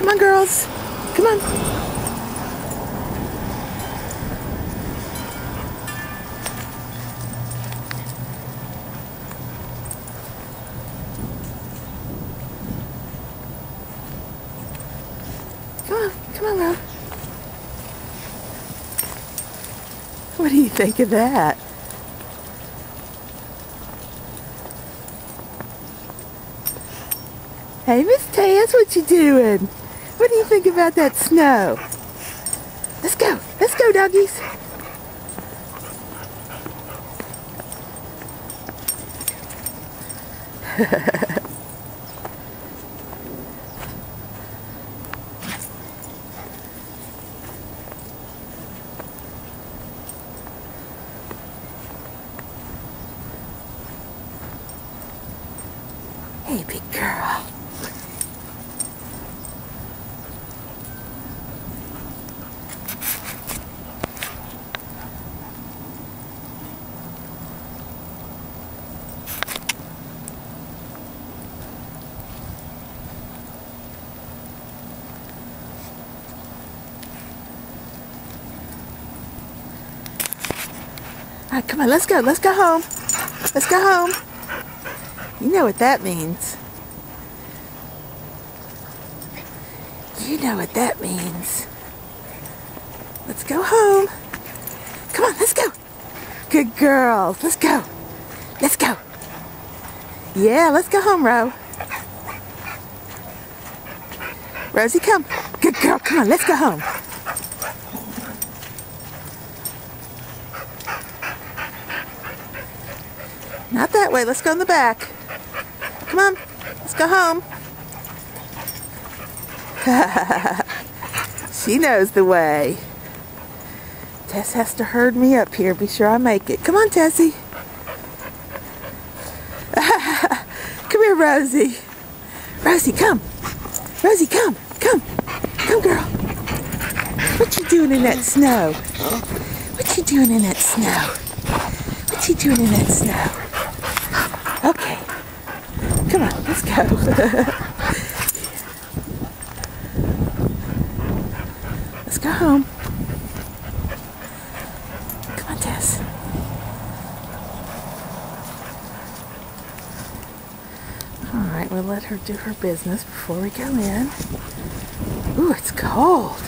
Come on, girls. Come on. Come on, Ro. What do you think of that? Hey, Miss Tess, what you doing? What do you think about that snow? Let's go, doggies. Hey, big girl. All right, come on, let's go home. Let's go home. You know what that means. You know what that means. Let's go home. Come on, let's go. Good girls, let's go. Let's go. Yeah, let's go home, Ro. Rosie, come. Good girl, come on, let's go home. Not that way, let's go in the back. Come on, let's go home. She knows the way. Tess has to herd me up here, be sure I make it. Come on, Tessie. Come here, Rosie. Rosie, come. Rosie, come. Come. Come, girl. What you doing in that snow? What you doing in that snow? What you doing in that snow? Okay. Come on, let's go. Let's go home. Come on, Tess. Alright, we'll let her do her business before we go in. Ooh, it's cold.